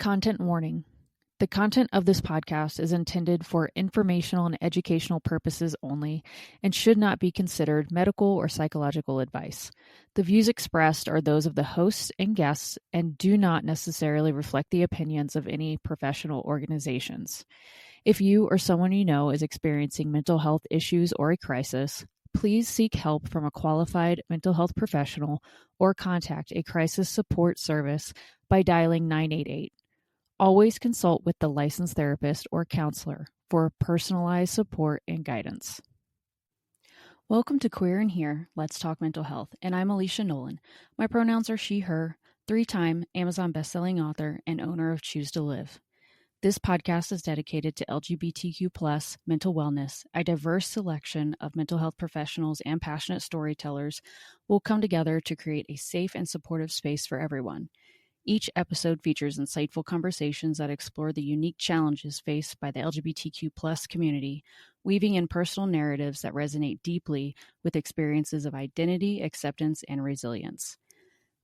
Content warning. The content of this podcast is intended for informational and educational purposes only and should not be considered medical or psychological advice. The views expressed are those of the hosts and guests and do not necessarily reflect the opinions of any professional organizations. If you or someone you know is experiencing mental health issues or a crisis, please seek help from a qualified mental health professional or contact a crisis support service by dialing 988. Always consult with the licensed therapist or counselor for personalized support and guidance. Welcome to Queer in Here, Let's Talk Mental Health, and I'm Alicia Nolan. My pronouns are she, her, 3-time Amazon bestselling author and owner of Choose to Live. This podcast is dedicated to LGBTQ+ mental wellness. A diverse selection of mental health professionals and passionate storytellers will come together to create a safe and supportive space for everyone. Each episode features insightful conversations that explore the unique challenges faced by the LGBTQ+ community, weaving in personal narratives that resonate deeply with experiences of identity, acceptance, and resilience.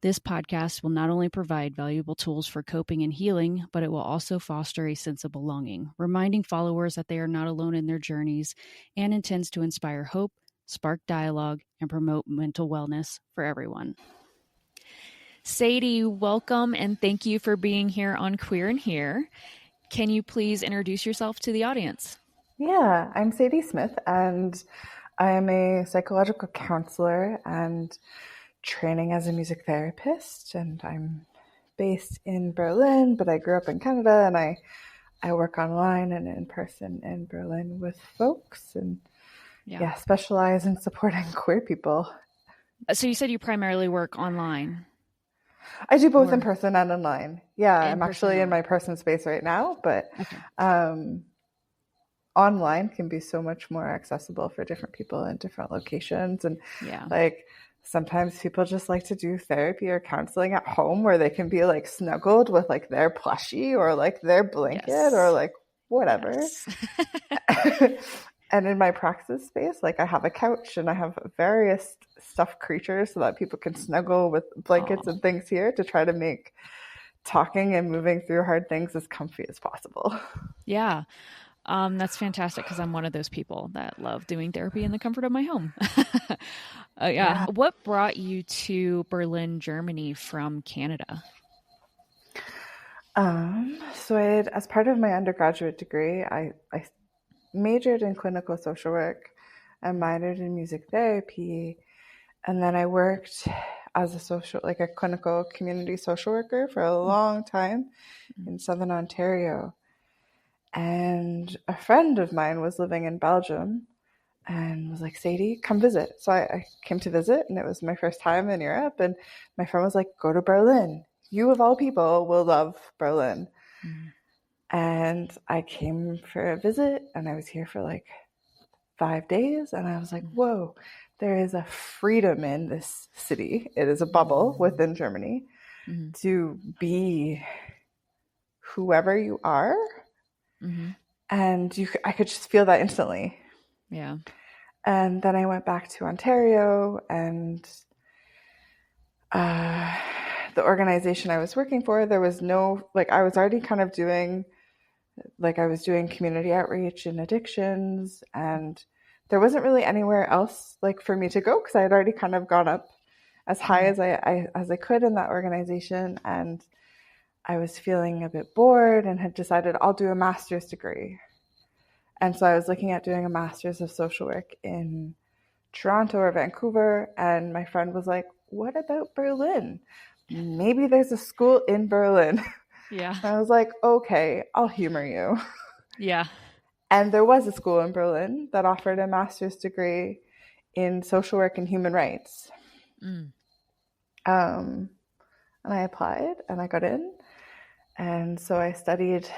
This podcast will not only provide valuable tools for coping and healing, but it will also foster a sense of belonging, reminding followers that they are not alone in their journeys, and intends to inspire hope, spark dialogue, and promote mental wellness for everyone. Sadie, welcome and thank you for being here on Queer in Here. Can you please introduce yourself to the audience? Yeah, I'm Sadie Smith, and I am a psychological counselor and training as a music therapist, and I'm based in Berlin, but I grew up in Canada, and I work online and in person in Berlin with folks, and specialize in supporting queer people. So you said you primarily work online? I do both in person and online. Yeah, I'm actually in my person space right now, but online can be so much more accessible for different people in different locations. And sometimes people just like to do therapy or counseling at home where they can be like snuggled with like their plushie or like their blanket or like whatever. Yes. And in my practice space, like I have a couch and I have various stuffed creatures so that people can snuggle with blankets and things here to try to make talking and moving through hard things as comfy as possible. Yeah. That's fantastic because I'm one of those people that love doing therapy in the comfort of my home. Yeah. What brought you to Berlin, Germany from Canada? So as part of my undergraduate degree, I majored in clinical social work and minored in music therapy. And then I worked as a clinical community social worker for a long time in Southern Ontario. And a friend of mine was living in Belgium and was like, Sadie, come visit. So I came to visit, and it was my first time in Europe. And my friend was like, go to Berlin. You of all people will love Berlin. Mm-hmm. And I came for a visit, and I was here for like 5 days. And I was like, whoa, there is a freedom in this city. It is a bubble within Germany to be whoever you are. Mm-hmm. And I could just feel that instantly. Yeah. And then I went back to Ontario, and the organization I was working for, there was no, I was already kind of doing, I was doing community outreach in addictions, and there wasn't really anywhere else for me to go because I had already kind of gone up as high as I could in that organization. And I was feeling a bit bored and had decided I'll do a master's degree. And so I was looking at doing a master's of social work in Toronto or Vancouver. And my friend was like, what about Berlin? Maybe there's a school in Berlin. Yeah. And I was like, okay, I'll humor you. Yeah. And there was a school in Berlin that offered a master's degree in social work and human rights. And I applied and I got in. And so I studied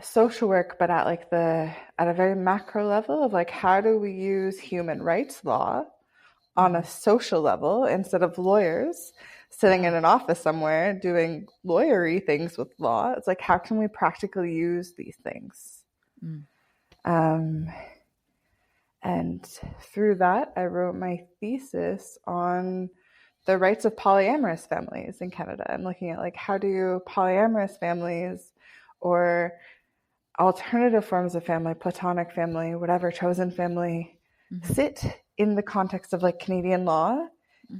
social work, but at a very macro level of how do we use human rights law on a social level instead of lawyers sitting in an office somewhere doing lawyery things with law. It's how can we practically use these things? And through that, I wrote my thesis on the rights of polyamorous families in Canada and looking at like how do polyamorous families or alternative forms of family, platonic family, whatever, chosen family, sit in the context of like Canadian law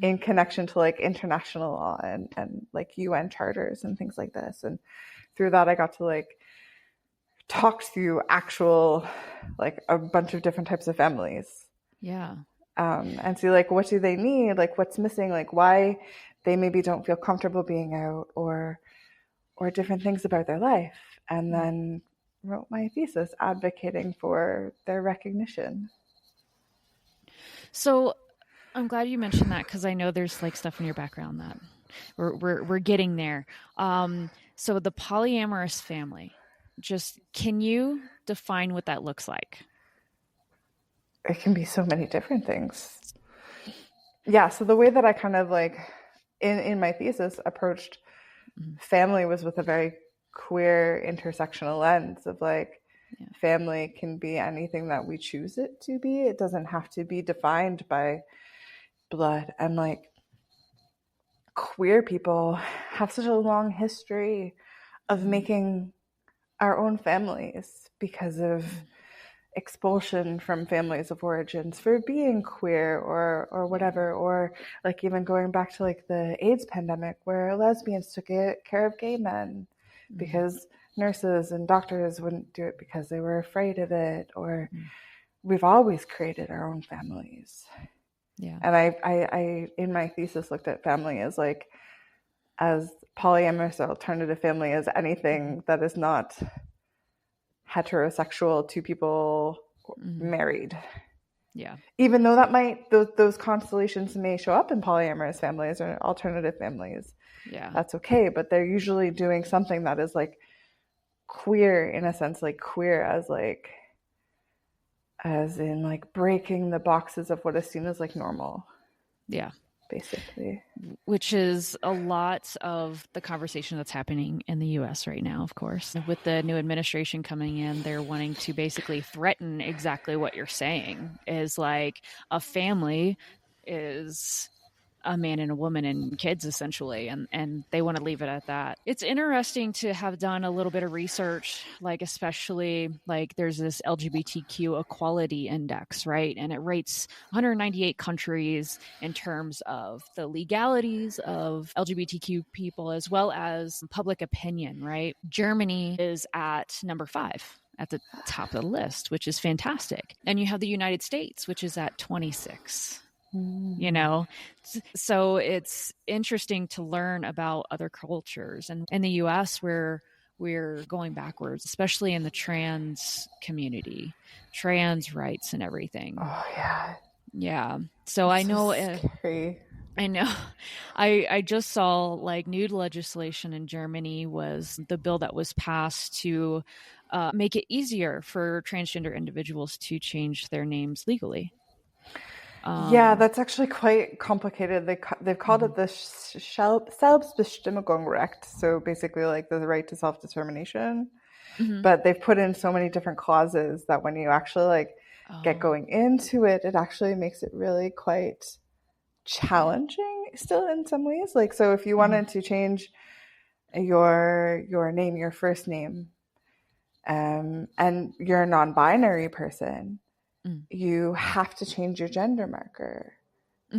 in connection to like international law and like UN charters and things like this. And through that, I got to like talk to actual, like a bunch of different types of families. Yeah. And see like what do they need, like what's missing, like why they maybe don't feel comfortable being out or different things about their life. And then wrote my thesis advocating for their recognition. So I'm glad you mentioned that because I know there's like stuff in your background that we're getting there. So the polyamorous family, just can you define what that looks like? It can be so many different things. Yeah, so the way that I kind of like in my thesis approached family was with a very queer intersectional lens of like family can be anything that we choose it to be. It doesn't have to be defined by blood. And like queer people have such a long history of making our own families because of expulsion from families of origins for being queer or whatever, or like even going back to like the AIDS pandemic where lesbians took care of gay men because nurses and doctors wouldn't do it because they were afraid of it, or we've always created our own families. Yeah. And I in my thesis looked at family as like as polyamorous alternative family as anything that is not heterosexual, two people married. Yeah. Even though that might those constellations may show up in polyamorous families or alternative families. Yeah. That's okay, but they're usually doing something that is like queer in a sense, like queer as in like breaking the boxes of what is seen as like normal. Yeah. Basically. Which is a lot of the conversation that's happening in the US right now, of course. With the new administration coming in, they're wanting to basically threaten exactly what you're saying, is like a family is a man and a woman and kids essentially, and they want to leave it at that. It's interesting to have done a little bit of research, like especially like there's this LGBTQ equality index, right? And it rates 198 countries in terms of the legalities of LGBTQ people as well as public opinion, right? Germany is at number 5 at the top of the list, which is fantastic. And you have the United States, which is at 26. You know, so it's interesting to learn about other cultures. And in the US, we're going backwards, especially in the trans community, trans rights and everything. Oh yeah. Yeah. So I know scary. I know. I just saw like nude legislation in Germany was the bill that was passed to make it easier for transgender individuals to change their names legally. Yeah, that's actually quite complicated. They've called it the Selbstbestimmungsrecht, so basically like the right to self-determination. But they've put in so many different clauses that when you actually like get going into it, it actually makes it really quite challenging still in some ways. Like, so if you wanted to change your name, your first name, and you're a non-binary person, you have to change your gender marker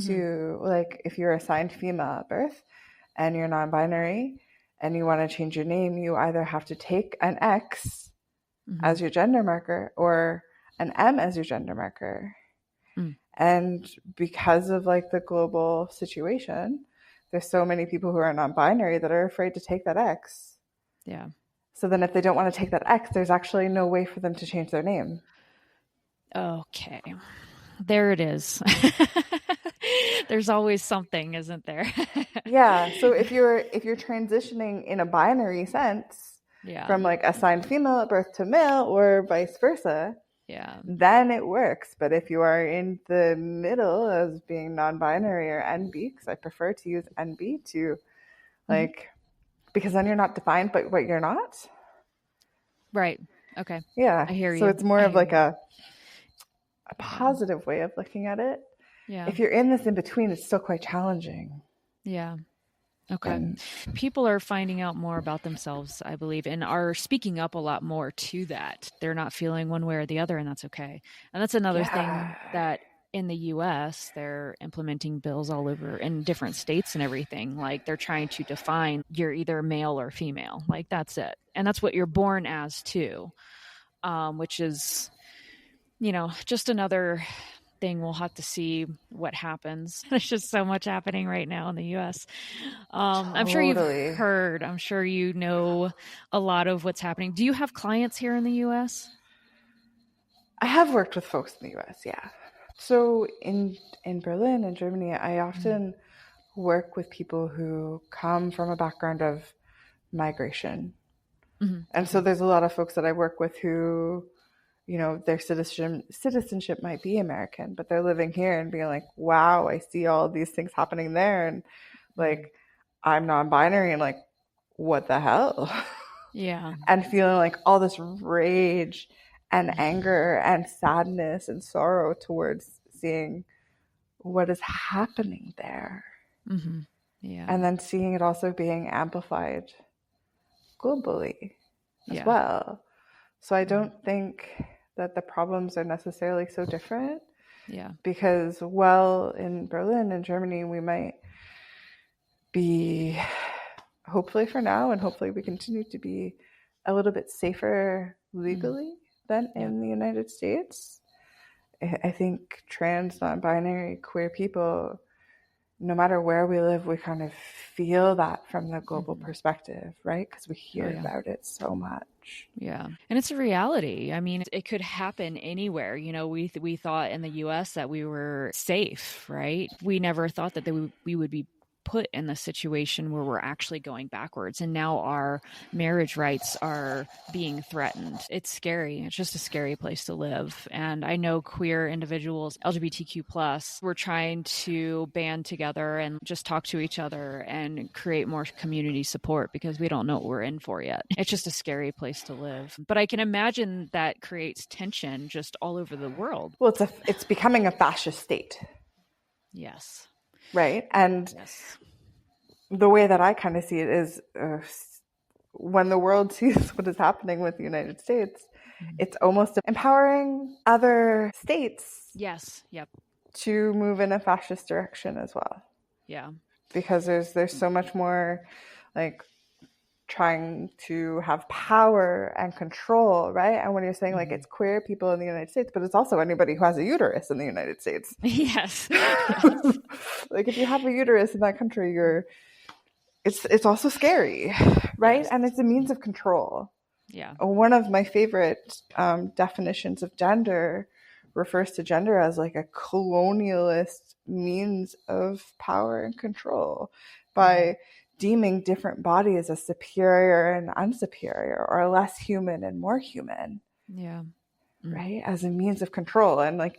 to, like, if you're assigned female at birth and you're non-binary and you want to change your name, you either have to take an X as your gender marker or an M as your gender marker. And because of like the global situation, there's so many people who are non-binary that are afraid to take that X. Yeah. So then if they don't want to take that X, there's actually no way for them to change their name. Okay. There it is. There's always something, isn't there? Yeah. So if you're transitioning in a binary sense, from like assigned female at birth to male or vice versa, then it works. But if you are in the middle as being non-binary or NB, because I prefer to use NB to like, because then you're not defined by what you're not. Right. Okay. Yeah. I hear you. So it's more of like a positive way of looking at it. Yeah. If you're in this in between, it's still quite challenging. Yeah. Okay. And People are finding out more about themselves, I believe, and are speaking up a lot more to that. They're not feeling one way or the other, and that's okay. And that's another yeah, thing that in the US, they're implementing bills all over in different states and everything. Like they're trying to define you're either male or female. Like that's it. And that's what you're born as too, which is, just another thing. We'll have to see what happens. There's just so much happening right now in the US. I'm sure you've totally. heard, I'm sure you know a lot of what's happening. Do you have clients here in the US? I have worked with folks in the US, yeah. So in Berlin and Germany, I often work with people who come from a background of migration. Mm-hmm. And so Okay. there's a lot of folks that I work with who, their citizenship might be American, but they're living here and being like, wow, I see all these things happening there. And Mm-hmm. like, I'm non-binary and like, what the hell? Yeah. And feeling like all this rage and anger and sadness and sorrow towards seeing what is happening there. Mm-hmm. Yeah. And then seeing it also being amplified globally as Yeah. well. So I don't think that the problems are necessarily so different Yeah. because, well, in Berlin and Germany, we might be, hopefully for now, and hopefully we continue to be a little bit safer legally than Yep. in the United States. I think trans, non binary, queer people, no matter where we live, we kind of feel that from the global perspective, right? Because we hear yeah. about it so much. Yeah. And it's a reality. I mean, it could happen anywhere. We thought in the US that we were safe, right? We never thought that we would be put in the situation where we're actually going backwards, and now our marriage rights are being threatened. It's scary. It's just a scary place to live. And I know queer individuals, LGBTQ plus, we're trying to band together and just talk to each other and create more community support because we don't know what we're in for yet. It's just a scary place to live. But I can imagine that creates tension just all over the world. Well, it's becoming a fascist state. Yes. Right. And yes. The way that I kind of see it is when the world sees what is happening with the United States, it's almost empowering other states. Yes. Yep. To move in a fascist direction as well. Yeah. Because there's so much more like trying to have power and control, right? And when you're saying like it's queer people in the United States, but it's also anybody who has a uterus in the United States. Yes. Like if you have a uterus in that country, it's also scary, right? Yes. And it's a means of control. Yeah. One of my favorite definitions of gender refers to gender as like a colonialist means of power and control by deeming different bodies as superior and unsuperior, or less human and more human. Yeah. Right? As a means of control. And like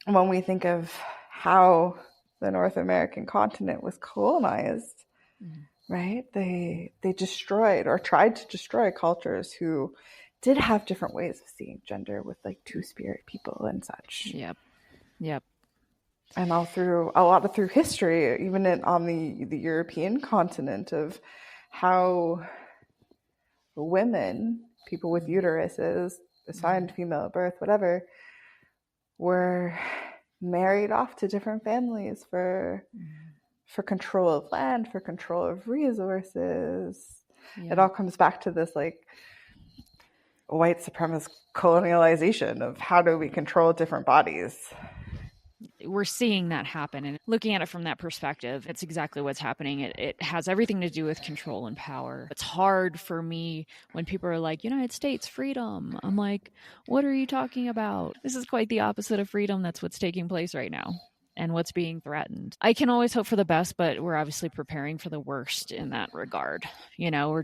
when we think of how the North American continent was colonized, right? They destroyed or tried to destroy cultures who did have different ways of seeing gender with like two-spirit people and such. Yep. And a lot through history, even on the European continent, of how women, people with uteruses, assigned female at birth, whatever, were married off to different families for control of land, for control of resources. It all comes back to this like white supremacist colonialization of how do we control different bodies. We're seeing that happen, and looking at it from that perspective, it's exactly what's happening. It has everything to do with control and power. It's hard for me when people are like, United States freedom. I'm like, what are you talking about? This is quite the opposite of freedom. That's what's taking place right now and what's being threatened. I can always hope for the best, but we're obviously preparing for the worst in that regard. We're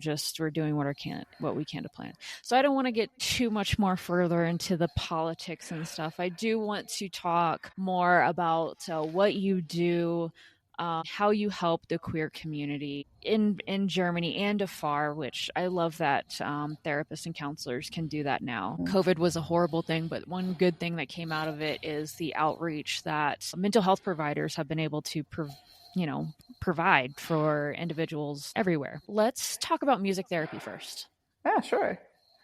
doing what we can to plan. So I don't want to get too much more further into the politics and stuff. I do want to talk more about what you do, how you help the queer community in Germany and afar, which I love that therapists and counselors can do that now. COVID was a horrible thing, but one good thing that came out of it is the outreach that mental health providers have been able to provide for individuals everywhere. Let's talk about music therapy first. Yeah, sure.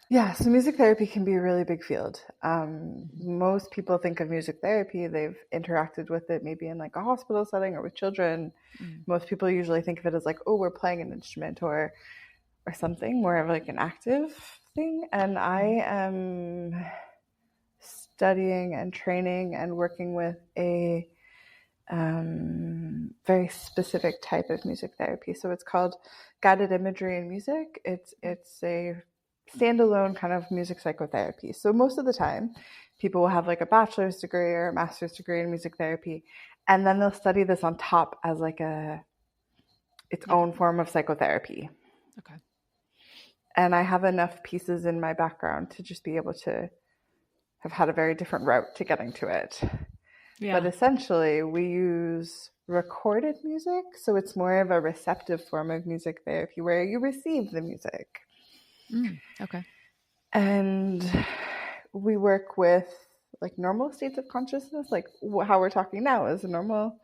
Yeah, so music therapy can be a really big field. Most people think of music therapy, they've interacted with it maybe in like a hospital setting or with children. Most people usually think of it as like, oh, we're playing an instrument or something more of like an active thing. And I am studying and training and working with a very specific type of music therapy. So it's called guided imagery in music. It's a standalone kind of music psychotherapy. So most of the time, people will have like a bachelor's degree or a master's degree in music therapy, and then they'll study this on top as like its own form of psychotherapy. Okay. And I have enough pieces in my background to just be able to have had a very different route to getting to it. Yeah. But essentially, we use recorded music, so it's more of a receptive form of music therapy where you receive the music. Okay. And we work with like normal states of consciousness, like how we're talking now is a normal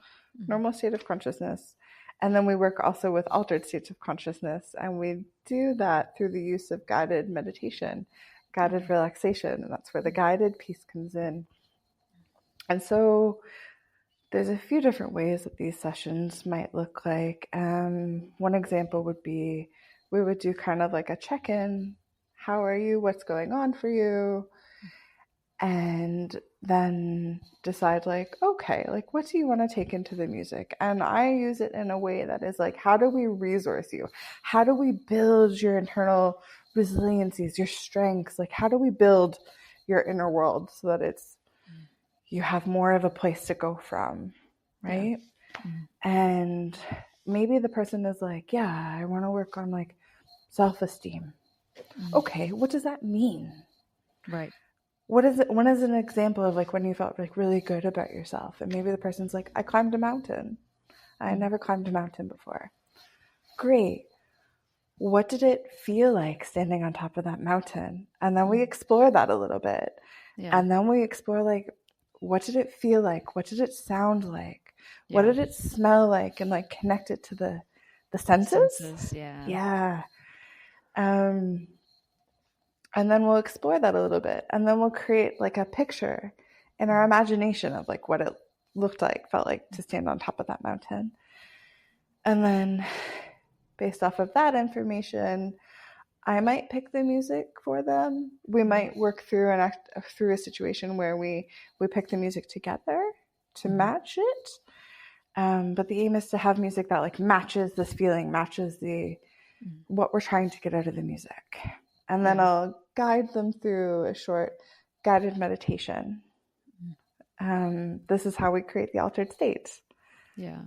state of consciousness. And then we work also with altered states of consciousness, and we do that through the use of guided meditation, guided relaxation, and that's where the guided piece comes in. And so there's a few different ways that these sessions might look like. One example would be we would do kind of like a check-in. How are you? What's going on for you? And then decide like, okay, like what do you want to take into the music? And I use it in a way that is like, how do we resource you? How do we build your internal resiliencies, your strengths? Like, how do we build your inner world so that you have more of a place to go from, right? Yeah. And maybe the person is like, yeah, I want to work on like self-esteem. Okay, what does that mean? Right. What is it? When is an example of like when you felt like really good about yourself? And maybe the person's like, I climbed a mountain. I never climbed a mountain before. Great. What did it feel like standing on top of that mountain? And then we explore that a little bit. Yeah. And then we explore like, what did it feel like? What did it sound like? Yeah. What did it smell like? And like connect it to the senses. Yeah. Yeah. And then we'll explore that a little bit. And then we'll create like a picture in our imagination of like what it looked like, felt like to stand on top of that mountain. And then based off of that information, I might pick the music for them. We might work through a situation where we pick the music together to match it. But the aim is to have music that like matches this feeling, matches what we're trying to get out of the music. And then I'll guide them through a short guided meditation. This is how we create the altered states. Yeah.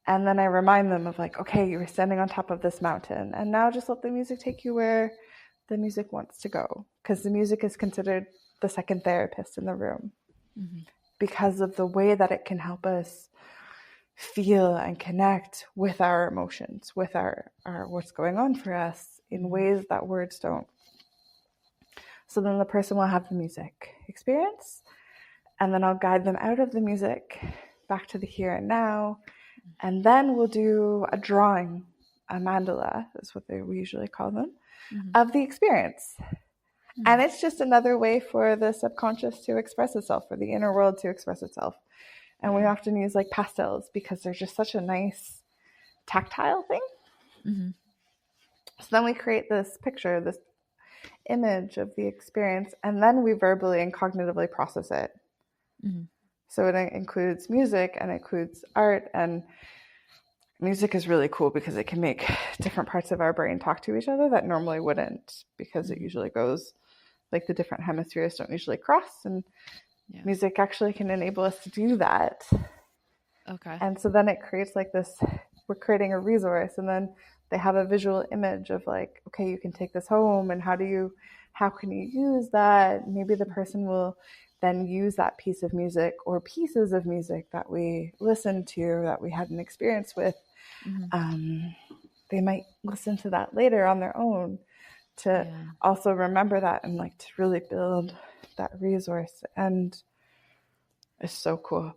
And then I remind them of like, okay, you were standing on top of this mountain, and now just let the music take you where the music wants to go. Because the music is considered the second therapist in the room because of the way that it can help us feel and connect with our emotions, with our what's going on for us in ways that words don't. So then the person will have the music experience, and then I'll guide them out of the music back to the here and now. And then we'll do a drawing, a mandala is what we usually call them, of the experience. And it's just another way for the subconscious to express itself, for the inner world to express itself. And we often use like pastels because they're just such a nice tactile thing. So then we create this picture, this image of the experience, and then we verbally and cognitively process it. So it includes music and includes art, and music is really cool because it can make different parts of our brain talk to each other that normally wouldn't, because it usually goes like the different hemispheres don't usually cross, and music actually can enable us to do that. Okay. And so then it creates like this, we're creating a resource, and then they have a visual image of like, okay, you can take this home, and how can you use that? Maybe the person will then use that piece of music or pieces of music that we listened to, that we had an experience with. They might listen to that later on their own to also remember that and like to really build that resource. And it's so cool.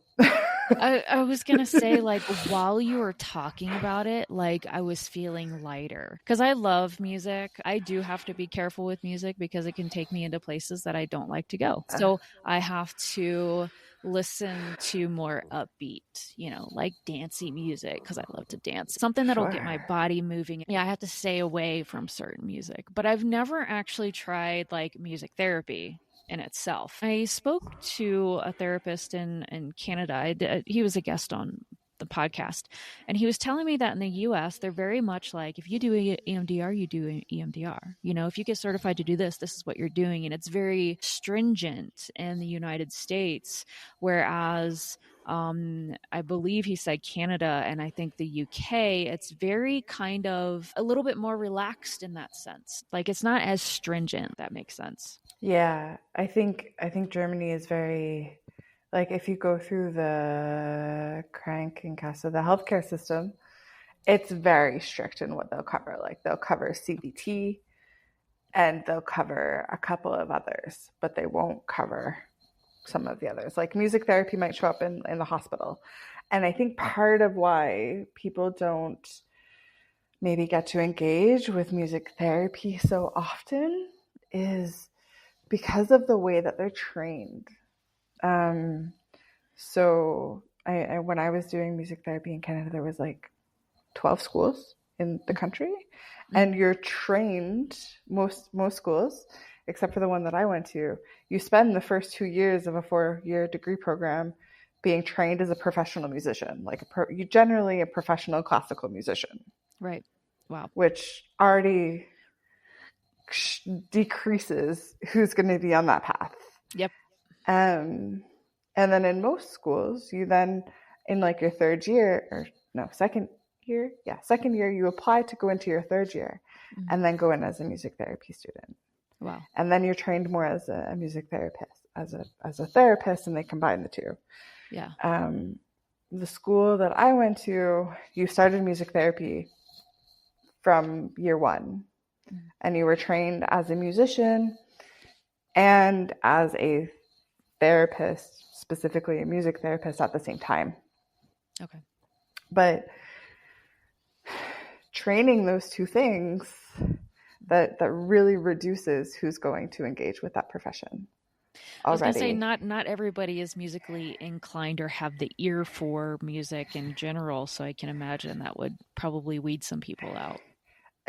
I was gonna say, like, while you were talking about it, like, I was feeling lighter because I love music. I do have to be careful with music because it can take me into places that I don't like to go. So I have to listen to more upbeat, like dancey music because I love to dance. Something that'll get my Sure. body moving. Yeah, I have to stay away from certain music, but I've never actually tried like music therapy in itself. I spoke to a therapist in Canada. He was a guest on the podcast, and he was telling me that in the US, they're very much like, if you do EMDR, you do EMDR. If you get certified to do this, this is what you're doing. And it's very stringent in the United States, whereas I believe he said Canada and I think the UK, it's very kind of a little bit more relaxed in that sense. Like it's not as stringent, if that makes sense. Yeah, I think Germany is very, like, if you go through the Krankenkasse, the healthcare system, it's very strict in what they'll cover. Like they'll cover CBT and they'll cover a couple of others, but they won't cover some of the others. Like music therapy might show up in the hospital. And I think part of why people don't maybe get to engage with music therapy so often is because of the way that they're trained. So when I was doing music therapy in Canada, there was like 12 schools in the country, and you're trained, most schools, except for the one that I went to, you spend the first 2 years of a 4-year degree program being trained as a professional musician, like you generally a professional classical musician. Right. Wow. Which already decreases who's going to be on that path. Yep. And then in most schools, you then, in like your third year, or no, second year, you apply to go into your third year and then go in as a music therapy student. Wow. And then you're trained more as a music therapist, as a therapist, and they combine the two. Yeah. The school that I went to, you started music therapy from year one, and you were trained as a musician and as a therapist, specifically a music therapist, at the same time. Okay. But training those two things, that really reduces who's going to engage with that profession already. I was going to say, not everybody is musically inclined or have the ear for music in general, so I can imagine that would probably weed some people out.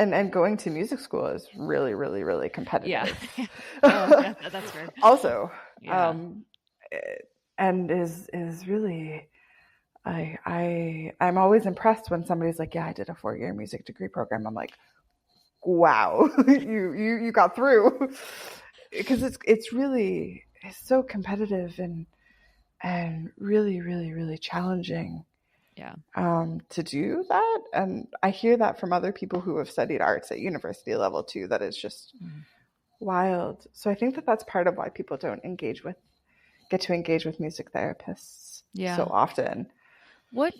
And going to music school is really, really, really competitive. Yeah. Yeah, that's fair. Also, yeah. And is really, I'm always impressed when somebody's like, yeah, I did a 4-year music degree program. I'm like, wow, you got through, because it's really, it's so competitive and really, really, really challenging. Yeah. To do that. And I hear that from other people who have studied arts at university level too, that it's just wild. So I think that that's part of why people don't get to engage with music therapists so often. What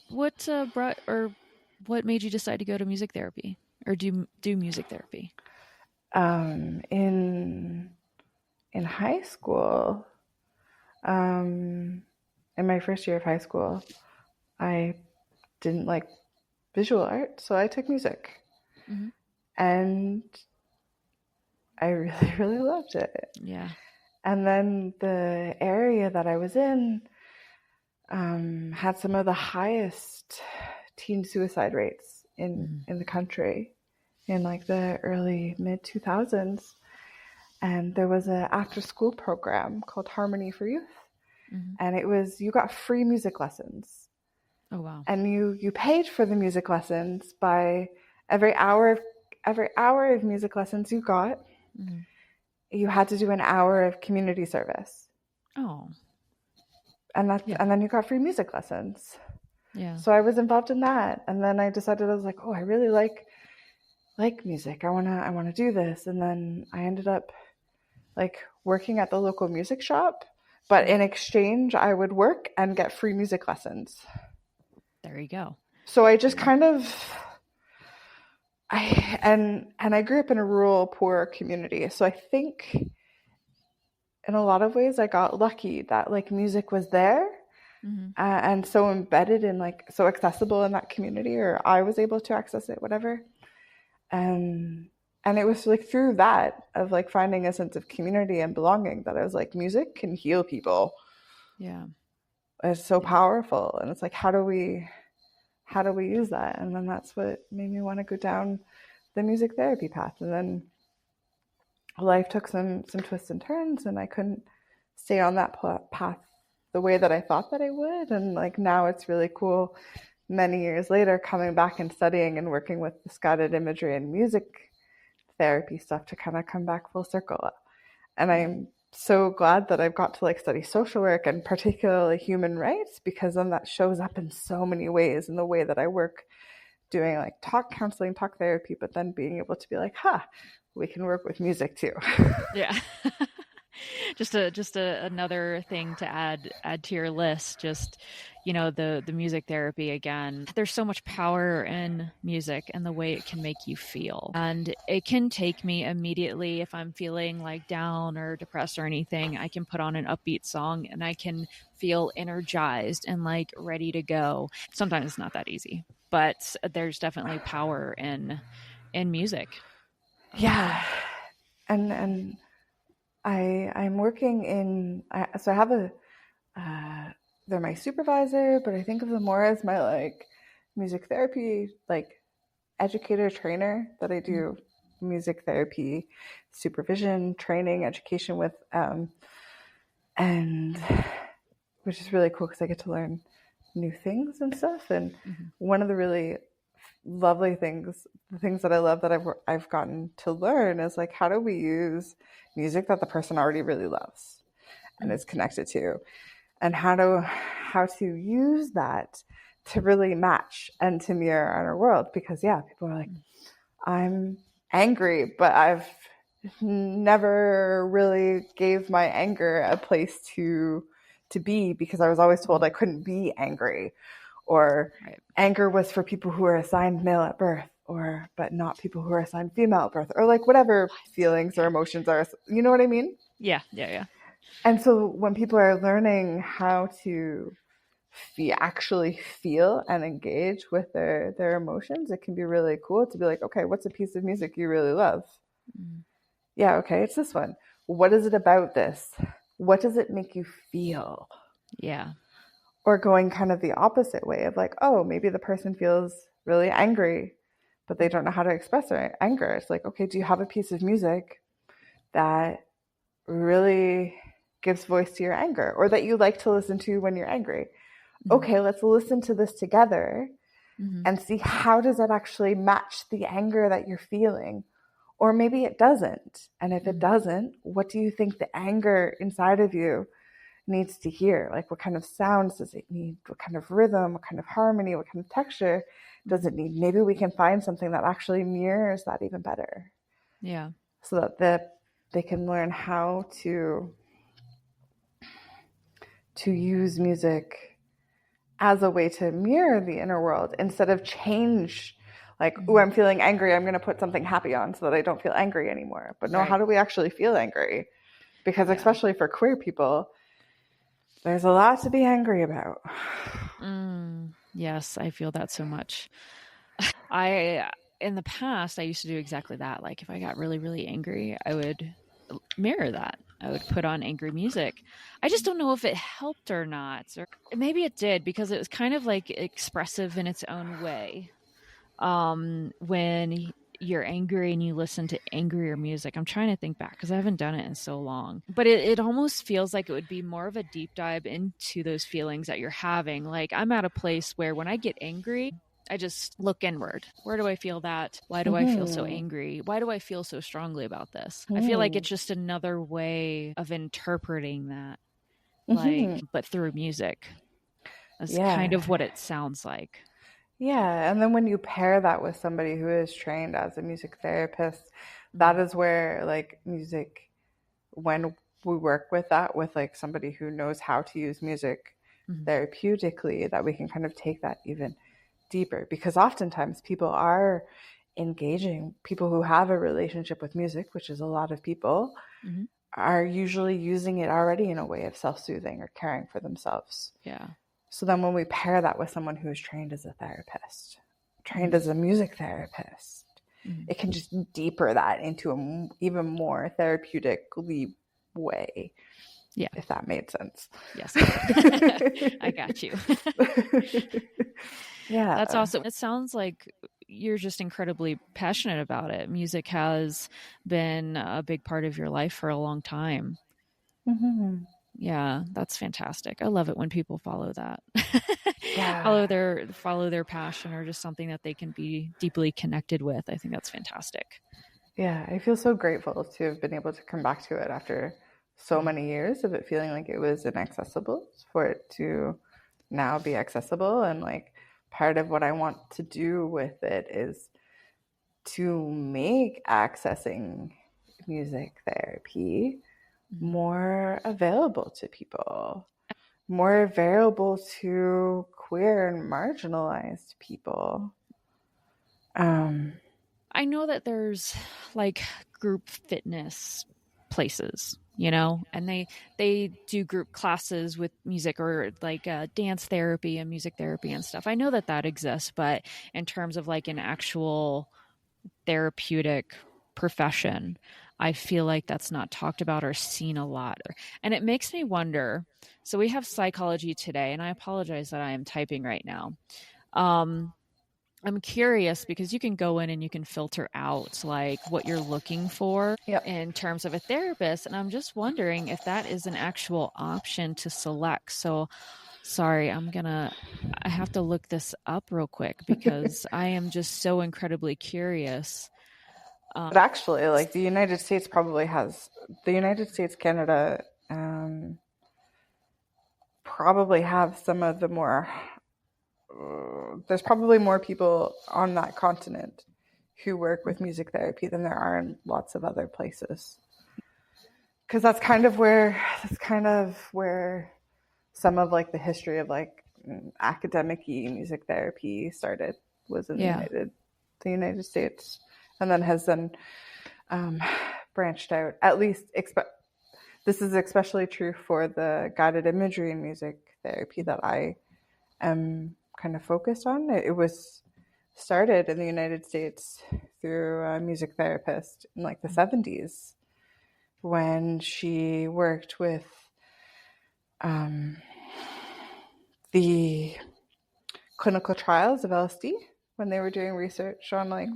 brought, or what made you decide to go to music therapy or do music therapy? In high school, in my first year of high school, I didn't like visual art, so I took music. And I really, really loved it. Yeah. And then the area that I was in had some of the highest teen suicide rates in the country in like the early mid 2000s. And there was an after school program called Harmony for Youth. And it was, you got free music lessons. Oh, wow. And you paid for the music lessons by every hour of music lessons you got, you had to do an hour of community service. Oh. And and then you got free music lessons. Yeah. So I was involved in that. And then I decided, I was like, oh, I really like music. I wanna do this. And then I ended up like working at the local music shop, but in exchange I would work and get free music lessons. There you go. So I just kind of, I grew up in a rural, poor community. So I think in a lot of ways I got lucky that like music was there, and so embedded in like so accessible in that community, or I was able to access it, whatever. And it was like through that of like finding a sense of community and belonging that I was like, music can heal people. Yeah. It's so powerful. And it's like, how do we use that? And then that's what made me want to go down the music therapy path. And then life took some twists and turns, and I couldn't stay on that path the way that I thought that I would. And like now it's really cool, many years later, coming back and studying and working with the guided imagery and music therapy stuff to kind of come back full circle. And I'm so glad that I've got to like study social work and particularly human rights, because then that shows up in so many ways in the way that I work, doing like talk counseling, talk therapy, but then being able to be like, we can work with music too. Yeah. just another thing to add to your list. Just, the music therapy again. There's so much power in music and the way it can make you feel. And it can take me immediately if I'm feeling like down or depressed or anything. I can put on an upbeat song and I can feel energized and like ready to go. Sometimes it's not that easy, but there's definitely power in music. Yeah. And I'm working in, so I have they're my supervisor, but I think of them more as my like music therapy, like educator trainer, that I do music therapy supervision, training, education with, and which is really cool because I get to learn new things and stuff. And one of the really lovely things, the things that I love that I've gotten to learn is like, how do we use music that the person already really loves and is connected to, and how to use that to really match and to mirror our world. Because people are like, I'm angry, but I've never really gave my anger a place to be, because I was always told I couldn't be angry, or anger was for people who are assigned male at birth, or but not people who are assigned female at birth, or like whatever feelings or emotions are, you know what I mean? Yeah. And so when people are learning how to actually feel and engage with their emotions, it can be really cool to be like, okay, what's a piece of music you really love? Yeah, okay, it's this one. What is it about this? What does it make you feel? Yeah. Or going kind of the opposite way of like, oh, maybe the person feels really angry, but they don't know how to express their anger. It's like, okay, do you have a piece of music that really gives voice to your anger, or that you like to listen to when you're angry? Okay, let's listen to this together and see how does that actually match the anger that you're feeling. Or maybe it doesn't. And if it doesn't, what do you think the anger inside of you needs to hear? Like, what kind of sounds does it need? What kind of rhythm? What kind of harmony? What kind of texture does it need? Maybe we can find something that actually mirrors that even better. Yeah. So that they can learn how to use music as a way to mirror the inner world instead of change. Like, oh, I'm feeling angry, I'm going to put something happy on so that I don't feel angry anymore. But no, how do we actually feel angry? Because especially for queer people, there's a lot to be angry about. Yes, I feel that so much. In the past, I used to do exactly that. Like if I got really, really angry, I would mirror that. I would put on angry music. I just don't know if it helped or not. Or maybe it did, because it was kind of like expressive in its own way. When you're angry and you listen to angrier music, I'm trying to think back because I haven't done it in so long, but it almost feels like it would be more of a deep dive into those feelings that you're having. Like I'm at a place where when I get angry, I just look inward. Where do I feel that? Why do I feel so angry? Why do I feel so strongly about this? I feel like it's just another way of interpreting that, like, but through music. That's kind of what it sounds like. Yeah, and then when you pair that with somebody who is trained as a music therapist, that is where like music, when we work with that with like somebody who knows how to use music therapeutically, that we can kind of take that even deeper. Because oftentimes people are engaging, people who have a relationship with music, which is a lot of people, are usually using it already in a way of self-soothing or caring for themselves. Yeah. So then when we pair that with someone who's trained as a therapist, trained as a music therapist, it can just deeper that into an even more therapeutically way. Yeah. If that made sense. Yes. I got you. Yeah. That's awesome. It sounds like you're just incredibly passionate about it. Music has been a big part of your life for a long time. Mm-hmm. Yeah, that's fantastic. I love it when people follow that. Yeah. follow their passion or just something that they can be deeply connected with. I think that's fantastic. Yeah, I feel so grateful to have been able to come back to it after so many years of it feeling like it was inaccessible, for it to now be accessible. And like part of what I want to do with it is to make accessing music therapy more available to people, more available to queer and marginalized people. I know that there's like group fitness places, you know, and they do group classes with music or like dance therapy and music therapy and stuff. I know that that exists, but in terms of like an actual therapeutic profession, I feel like that's not talked about or seen a lot. And it makes me wonder. So we have Psychology Today, and I apologize that I am typing right now. I'm curious because you can go in and you can filter out like what you're looking for Yep. in terms of a therapist. And I'm just wondering if that is an actual option to select. So sorry, I have to look this up real quick because I am just so incredibly curious. But actually, like the United States, Canada, probably have some of the more, there's probably more people on that continent who work with music therapy than there are in lots of other places. Because that's kind of where some of like the history of like academic-y music therapy started, was in the United States, and then has then branched out. At least this is especially true for the guided imagery and music therapy that I am kind of focused on. It was started in the United States through a music therapist in like the 70s when she worked with the clinical trials of LSD, when they were doing research on like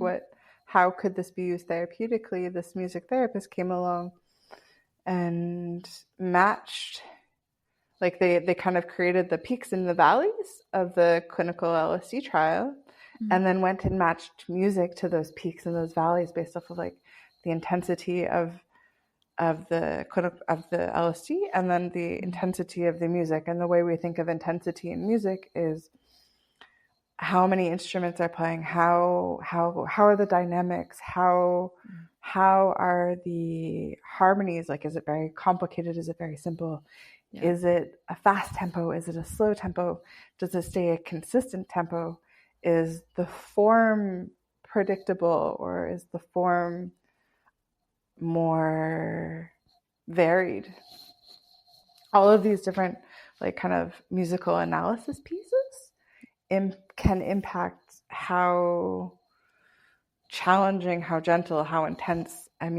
how could this be used therapeutically. This music therapist came along and matched, like they kind of created the peaks and the valleys of the clinical LSD trial, and then went and matched music to those peaks and those valleys based off of like the intensity of the LSD and then the intensity of the music. And the way we think of intensity in music is how many instruments are playing, how are the dynamics, how are the harmonies, like is it very complicated, is it very simple, is it a fast tempo, is it a slow tempo, does it stay a consistent tempo, is the form predictable or is the form more varied. All of these different like kind of musical analysis pieces can impact how challenging, how gentle, how intense a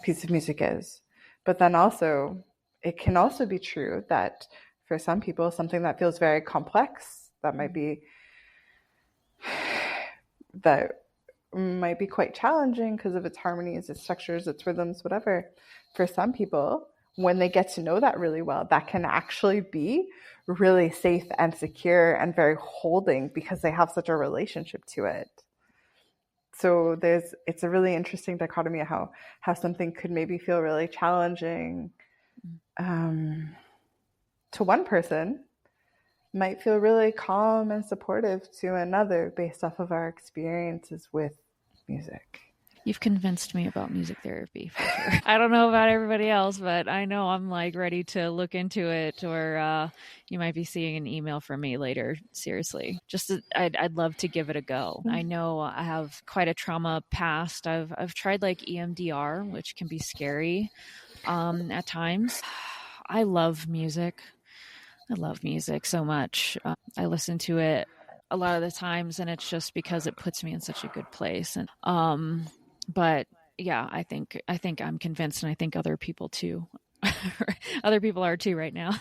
piece of music is. But then also, it can also be true that for some people, something that feels very complex, that might be quite challenging because of its harmonies, its structures, its rhythms, whatever. For some people, when they get to know that really well, that can actually be really safe and secure and very holding because they have such a relationship to it. So it's a really interesting dichotomy of how something could maybe feel really challenging to one person might feel really calm and supportive to another based off of our experiences with music. You've convinced me about music therapy for sure. I don't know about everybody else, but I know I'm like ready to look into it, or you might be seeing an email from me later. Seriously, I'd love to give it a go. I know I have quite a trauma past. I've tried like EMDR, which can be scary at times. I love music. I love music so much. I listen to it a lot of the times, and it's just because it puts me in such a good place. And but yeah, I think I'm convinced, and I think other people too. Other people are too right now,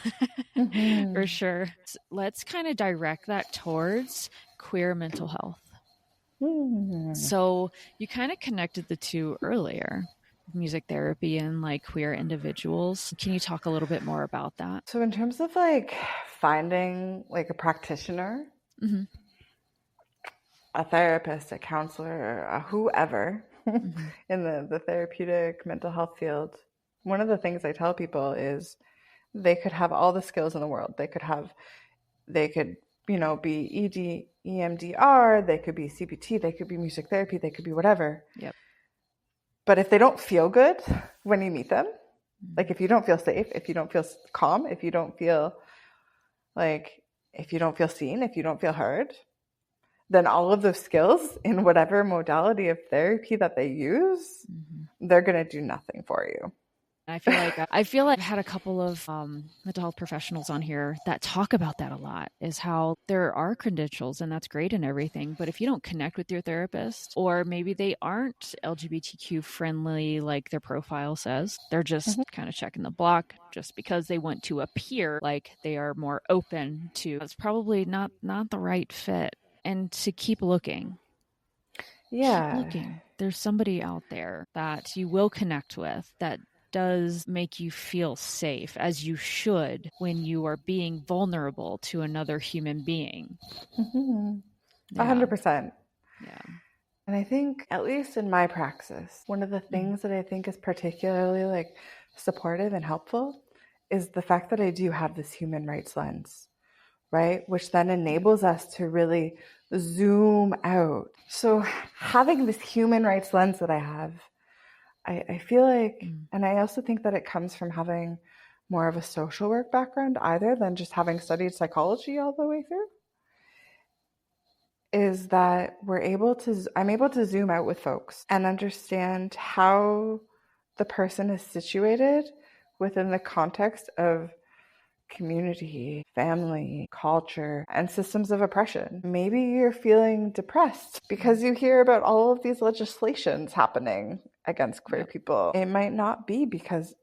for sure. Let's kind of direct that towards queer mental health. So you kind of connected the two earlier, music therapy and like queer individuals. Can you talk a little bit more about that? So in terms of like finding like a practitioner, Mm-hmm. a therapist, a counselor, a whoever Mm-hmm. in the therapeutic mental health field, one of the things I tell people is they could have all the skills in the world. They could, be ED, EMDR, they could be CBT, they could be music therapy, they could be whatever. Yep. But if they don't feel good when you meet them, like if you don't feel safe, if you don't feel calm, if you don't feel seen, if you don't feel heard, then all of those skills in whatever modality of therapy that they use, they're going to do nothing for you. I feel like I've had a couple of mental health professionals on here that talk about that a lot, is how there are credentials and that's great and everything, but if you don't connect with your therapist, or maybe they aren't LGBTQ friendly like their profile says, they're just kind of checking the block just because they want to appear like they are more open to, it's probably not the right fit. And to keep looking. Yeah. Keep looking. There's somebody out there that you will connect with that does make you feel safe, as you should when you are being vulnerable to another human being. 100%. Yeah. And I think, at least in my praxis, one of the things that I think is particularly like supportive and helpful is the fact that I do have this human rights lens, right? Which then enables us to really zoom out. So having this human rights lens that I have, I feel like, and I also think that it comes from having more of a social work background either than just having studied psychology all the way through, is that I'm able to zoom out with folks and understand how the person is situated within the context of community, family, culture, and systems of oppression. Maybe you're feeling depressed because you hear about all of these legislations happening against queer people. It might not be because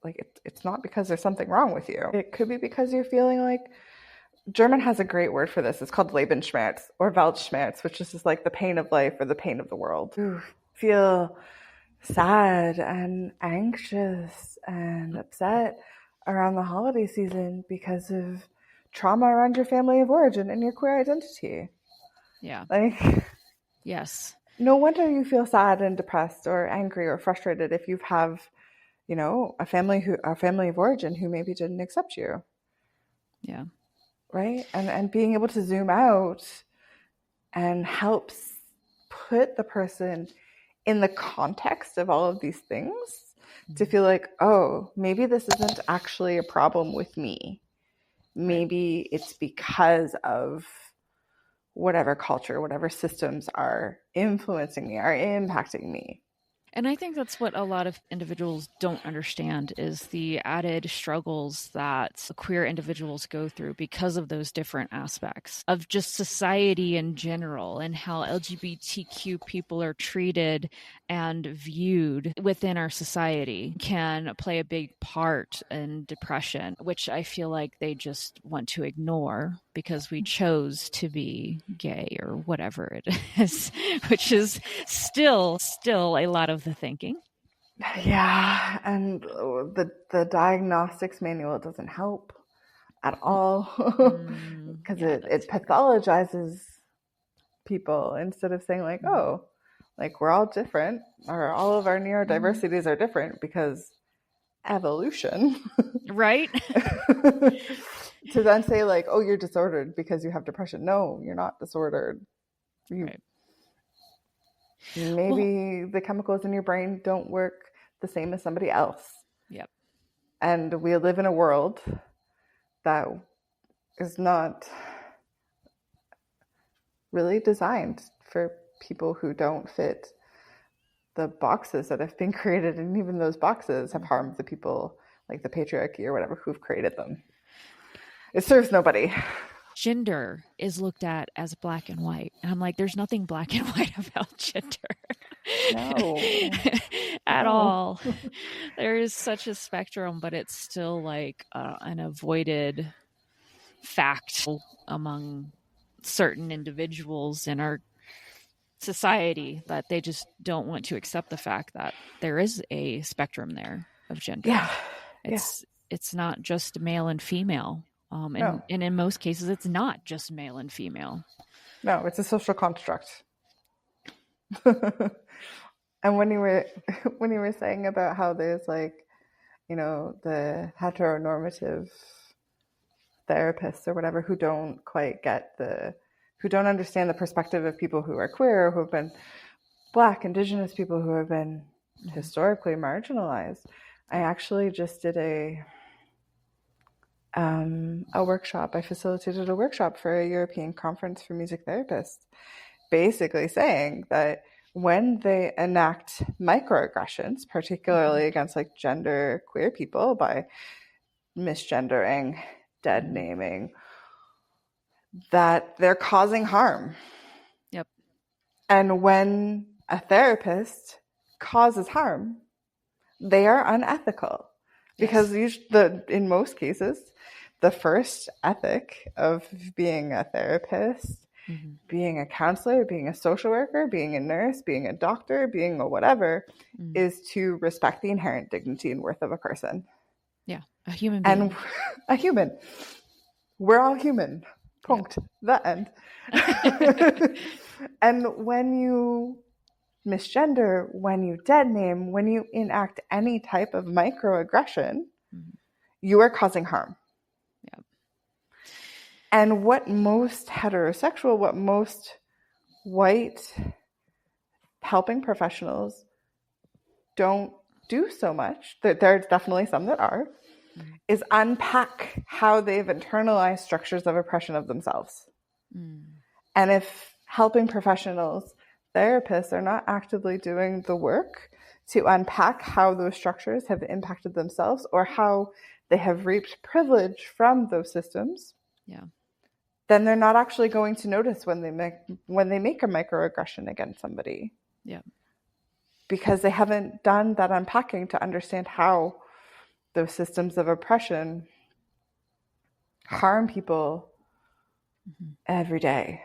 it's not because there's something wrong with you. It could be because you're feeling like, German has a great word for this. It's called Lebensschmerz or Weltschmerz, which is just like the pain of life or the pain of the world. You feel sad and anxious and upset around the holiday season because of trauma around your family of origin and your queer identity. Yeah. Yes. No wonder you feel sad and depressed or angry or frustrated if you have, a family of origin who maybe didn't accept you. Yeah. Right? And being able to zoom out and helps put the person in the context of all of these things to feel like, oh, maybe this isn't actually a problem with me. Maybe it's because of whatever culture, whatever systems are influencing me, are impacting me. And I think that's what a lot of individuals don't understand, is the added struggles that queer individuals go through because of those different aspects of just society in general, and how LGBTQ people are treated and viewed within our society can play a big part in depression, which I feel like they just want to ignore because we chose to be gay or whatever it is, which is still a lot of the thinking. Yeah, and the diagnostics manual doesn't help at all because it pathologizes people instead of saying like, oh, like we're all different, or all of our neurodiversities are different because evolution. Right? To then say like, oh, you're disordered because you have depression. No, you're not disordered. Maybe the chemicals in your brain don't work the same as somebody else. Yep. And we live in a world that is not really designed for people who don't fit the boxes that have been created. And even those boxes have harmed the people, like the patriarchy or whatever, who've created them. It serves nobody. Gender is looked at as black and white. And I'm like, there's nothing black and white about gender. No. At No. all. There is such a spectrum, but it's still like an avoided fact among certain individuals in our society, that they just don't want to accept the fact that there is a spectrum there of gender. Yeah. It's not just male and female. No. And in most cases, it's not just male and female. No, it's a social construct. And when you were saying about how there's like, you know, the heteronormative therapists or whatever who don't quite get who don't understand the perspective of people who are queer, who have been Black, Indigenous people who have been historically marginalized. I actually just did a workshop. I facilitated a workshop for a European conference for music therapists, basically saying that when they enact microaggressions, particularly against like gender queer people by misgendering, dead naming, that they're causing harm. Yep. And when a therapist causes harm, they are unethical. Because in most cases, the first ethic of being a therapist, being a counselor, being a social worker, being a nurse, being a doctor, being a whatever, is to respect the inherent dignity and worth of a person. Yeah, a human being. And a human. We're all human. Punct. Yeah. The end. And when you misgender, when you dead name, when you enact any type of microaggression, you are causing harm. Yep. And what most heterosexual, what most white helping professionals don't do so much, there's definitely some that are, is unpack how they've internalized structures of oppression of themselves. And if helping professionals, therapists, are not actively doing the work to unpack how those structures have impacted themselves or how they have reaped privilege from those systems, then they're not actually going to notice when they make a microaggression against somebody. Yeah. Because they haven't done that unpacking to understand how those systems of oppression harm people every day.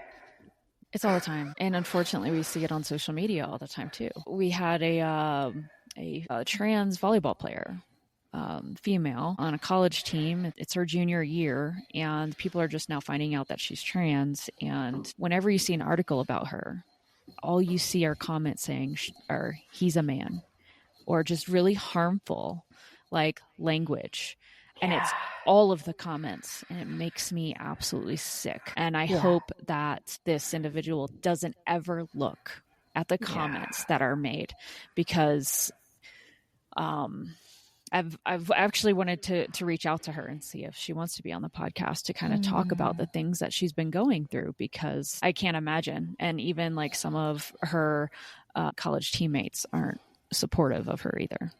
It's all the time. And unfortunately, we see it on social media all the time, too. We had a trans volleyball player, female, on a college team. It's her junior year, and people are just now finding out that she's trans. And whenever you see an article about her, all you see are comments saying, he's a man, or just really harmful, like, language. And it's all of the comments, and it makes me absolutely sick. And I hope that this individual doesn't ever look at the comments that are made, because I've actually wanted to reach out to her and see if she wants to be on the podcast to kind of talk about the things that she's been going through, because I can't imagine. And even like some of her college teammates aren't supportive of her either.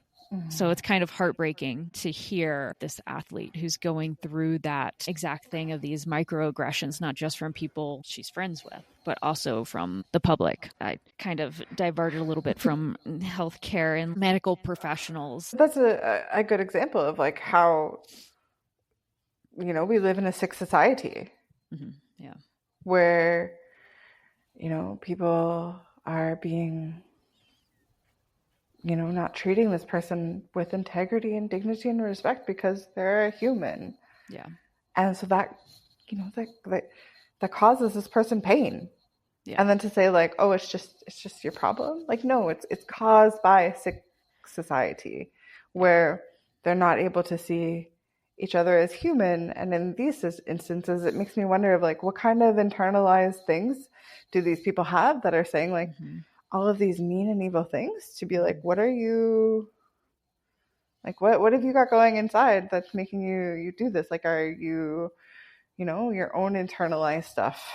So it's kind of heartbreaking to hear this athlete who's going through that exact thing of these microaggressions, not just from people she's friends with, but also from the public. I kind of diverted a little bit from healthcare and medical professionals. That's a good example of like how, you know, we live in a sick society. Yeah. Where, you know, people are being, you know, not treating this person with integrity and dignity and respect because they're a human. Yeah. And so that, you know, that causes this person pain. Yeah. And then to say like, oh, it's just your problem. Like, no, it's caused by a sick society where they're not able to see each other as human. And in these instances, it makes me wonder of like, what kind of internalized things do these people have that are saying like, all of these mean and evil things, to be like, what are you, like, what have you got going inside that's making you do this? Like, are you, you know, your own internalized stuff?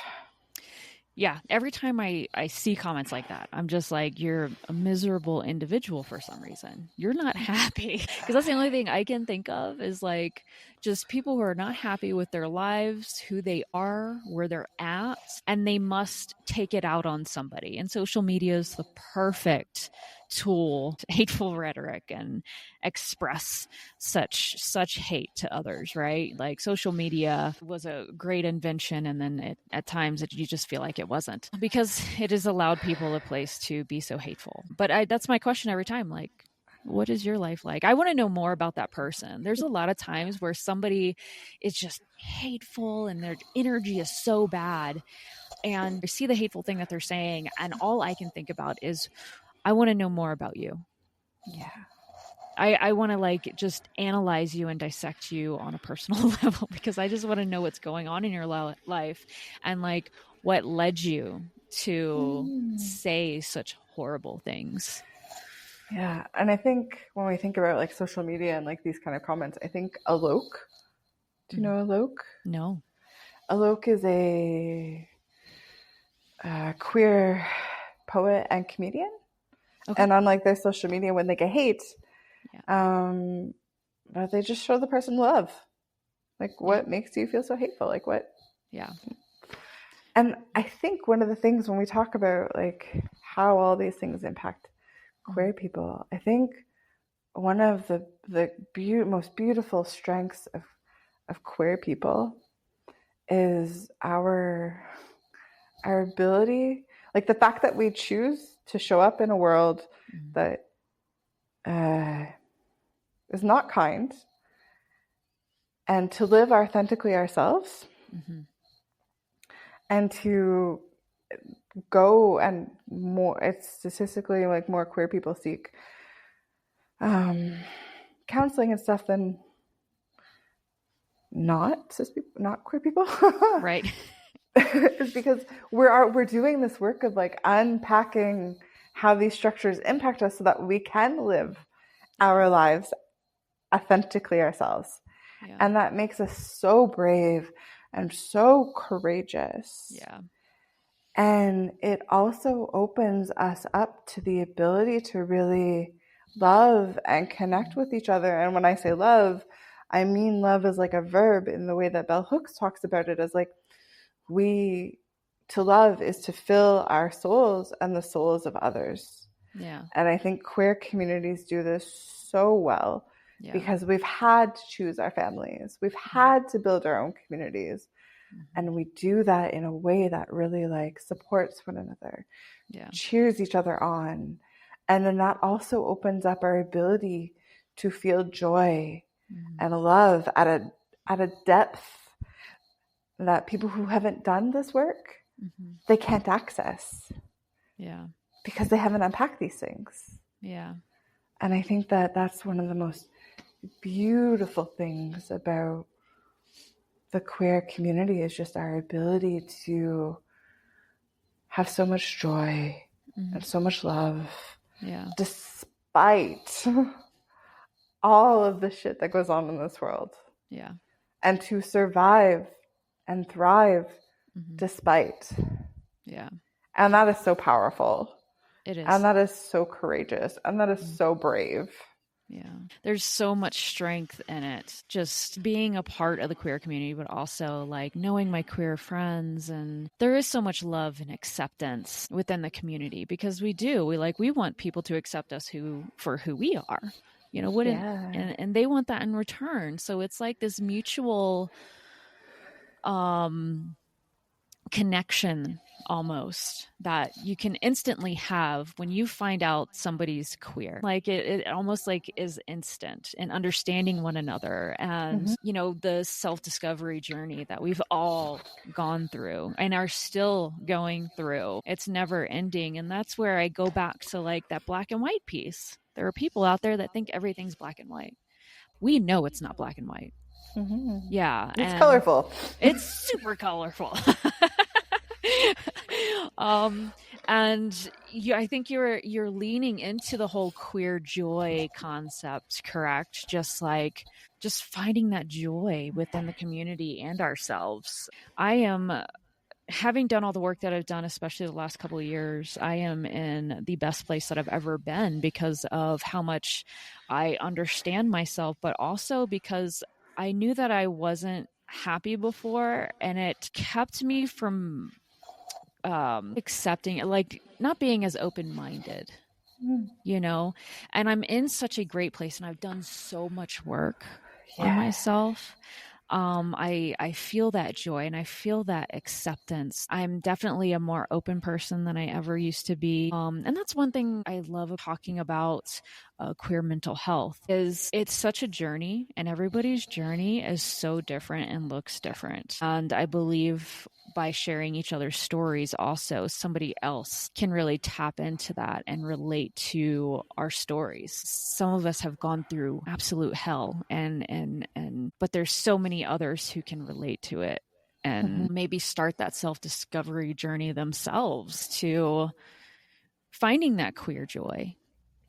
Yeah, every time I see comments like that, I'm just like, you're a miserable individual for some reason. You're not happy. Because that's the only thing I can think of is like just people who are not happy with their lives, who they are, where they're at, and they must take it out on somebody. And social media is the perfect tool, hateful rhetoric, and express such hate to others, right? Like social media was a great invention, and then at times you just feel like it wasn't, because it has allowed people a place to be so hateful. But that's my question every time, like, what is your life like? I want to know more about that person. There's a lot of times where somebody is just hateful and their energy is so bad, and I see the hateful thing that they're saying, and all I can think about is, I want to know more about you. Yeah. I want to like just analyze you and dissect you on a personal level, because I just want to know what's going on in your life, and like what led you to say such horrible things. Yeah. And I think when we think about like social media and like these kind of comments, I think Alok, do you know Alok? No. Alok is a queer poet and comedian. Okay. And on like their social media, when they get hate, Yeah. they just show the person love. Like, what makes you feel so hateful? Like, what? Yeah. And I think one of the things when we talk about like how all these things impact queer people, I think one of the most beautiful strengths of queer people is our ability, like the fact that we choose to show up in a world that is not kind, and to live authentically ourselves, and to go and more, it's statistically like more queer people seek counseling and stuff than not queer people. Right. Is because we're doing this work of like unpacking how these structures impact us so that we can live our lives authentically ourselves. Yeah. And that makes us so brave and so courageous. Yeah. And it also opens us up to the ability to really love and connect with each other. And when I say love, I mean love as like a verb, in the way that Bell Hooks talks about it, as like to love is to fill our souls and the souls of others. Yeah. And I think queer communities do this so well, because we've had to choose our families. We've had to build our own communities. And we do that in a way that really like supports one another, cheers each other on. And then that also opens up our ability to feel joy and love at a depth that people who haven't done this work, they can't access. Yeah. Because they haven't unpacked these things. Yeah. And I think that that's one of the most beautiful things about the queer community, is just our ability to have so much joy and so much love, despite all of the shit that goes on in this world. Yeah. And to survive and thrive despite. Yeah. And that is so powerful. It is. And that is so courageous. And that is so brave. Yeah. There's so much strength in it. Just being a part of the queer community, but also like knowing my queer friends. And there is so much love and acceptance within the community, because we want people to accept us for who we are. You know, and they want that in return. So it's like this mutual connection almost that you can instantly have when you find out somebody's queer. Like it almost like is instant in understanding one another, and you know, the self-discovery journey that we've all gone through and are still going through. It's never ending. And that's where I go back to like that black and white piece. There are people out there that think everything's black and white. We know it's not black and white. Yeah. It's colorful. It's super colorful. And I think you're leaning into the whole queer joy concept, correct? Just finding that joy within the community and ourselves. I am having done all the work that I've done, especially the last couple of years, I am in the best place that I've ever been because of how much I understand myself, but also because I knew that I wasn't happy before, and it kept me from accepting, like not being as open-minded, you know. And I'm in such a great place, and I've done so much work on Yeah. myself. I feel that joy and I feel that acceptance. I'm definitely a more open person than I ever used to be. And that's one thing I love talking about queer mental health is it's such a journey, and everybody's journey is so different and looks different. And I believe by sharing each other's stories, also somebody else can really tap into that and relate to our stories. Some of us have gone through absolute hell, but there's so many others who can relate to it and maybe start that self-discovery journey themselves to finding that queer joy.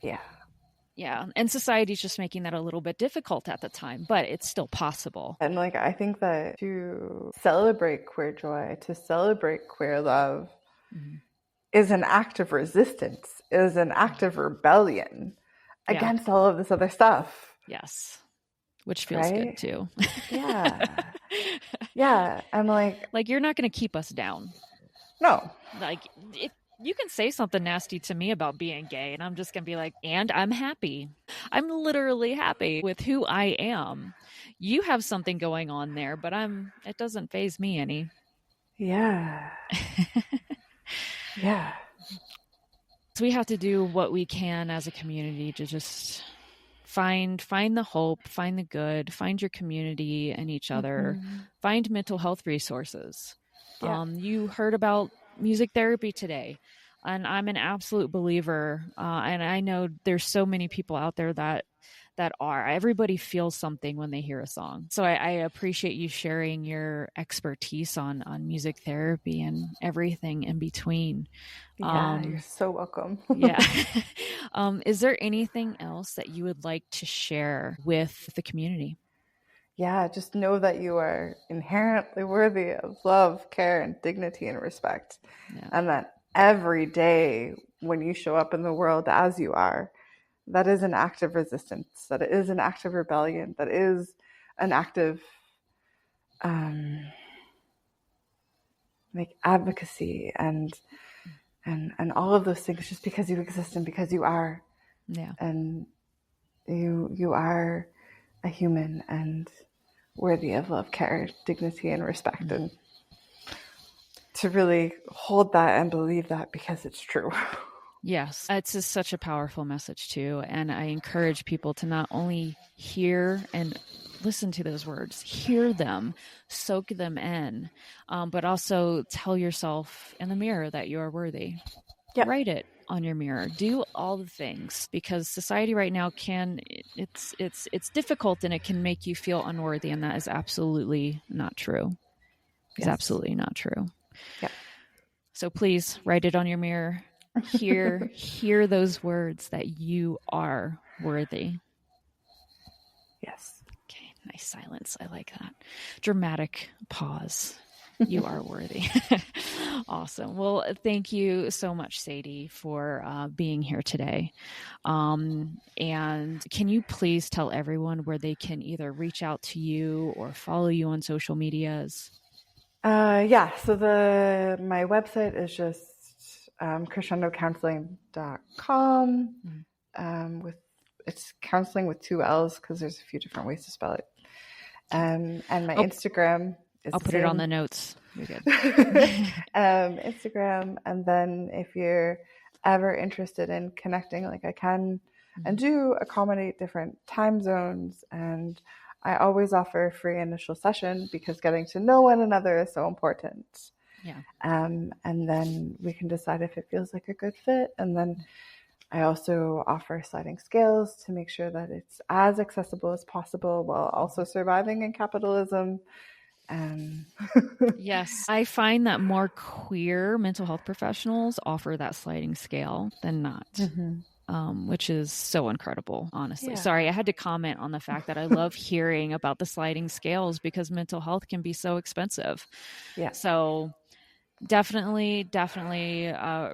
Yeah. Yeah. And society's just making that a little bit difficult at the time, but it's still possible. And like, I think that to celebrate queer joy, to celebrate queer love is an act of resistance, is an act of rebellion against all of this other stuff. Yes. Which feels good too. Yeah. Yeah. And like you're not going to keep us down. No. Like, if you can say something nasty to me about being gay, and I'm just going to be like, and I'm happy. I'm literally happy with who I am. You have something going on there, but it doesn't faze me any. Yeah. Yeah. So we have to do what we can as a community to just find the hope, find the good, find your community and each other, find mental health resources. Yeah. You heard about music therapy today, and I'm an absolute believer. And I know there's so many people out there that everybody feels something when they hear a song. So I appreciate you sharing your expertise on music therapy and everything in between. Yeah, you're so welcome. Yeah. Is there anything else that you would like to share with the community? Yeah, just know that you are inherently worthy of love, care, and dignity and respect. Yeah. And that every day when you show up in the world as you are, that is an act of resistance, that it is an act of rebellion, that is an act of like advocacy and all of those things, just because you exist and because you are. Yeah. And you are a human and worthy of love, care, dignity, and respect. And to really hold that and believe that, because it's true. Yes, it's just such a powerful message too. And I encourage people to not only hear and listen to those words, hear them, soak them in, but also tell yourself in the mirror that you are worthy. Yep. Write it on your mirror. Do all the things, because society right now it's difficult, and it can make you feel unworthy, and that is absolutely not true. It's absolutely not true. Yeah. So please write it on your mirror. Hear those words that you are worthy. Yes. Okay, nice silence. I like that. Dramatic pause. You are worthy. Awesome. Well, thank you so much, Sadie, for being here today. And can you please tell everyone where they can either reach out to you or follow you on social medias? Yeah. So my website is just crescendocounseling.com. It's counseling with 2 L's because there's a few different ways to spell it. And my Instagram is I'll put it on the notes. You're good. Instagram. And then if you're ever interested in connecting, like I can and do accommodate different time zones, and I always offer a free initial session because getting to know one another is so important. Yeah. And then we can decide if it feels like a good fit. And then I also offer sliding scales to make sure that it's as accessible as possible while also surviving in capitalism. Yes, I find that more queer mental health professionals offer that sliding scale than not. Which is so incredible, honestly. Yeah. Sorry, I had to comment on the fact that I love hearing about the sliding scales because mental health can be so expensive. Yeah. So definitely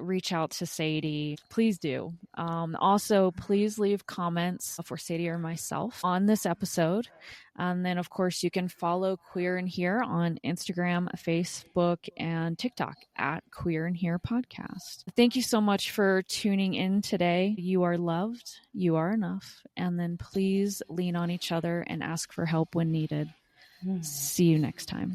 reach out to Sadie. Please do. Also, please leave comments for Sadie or myself on this episode. And then, of course, you can follow Queer in Here on Instagram, Facebook, and TikTok at Queer in Here Podcast. Thank you so much for tuning in today. You are loved. You are enough. And then please lean on each other and ask for help when needed. See you next time.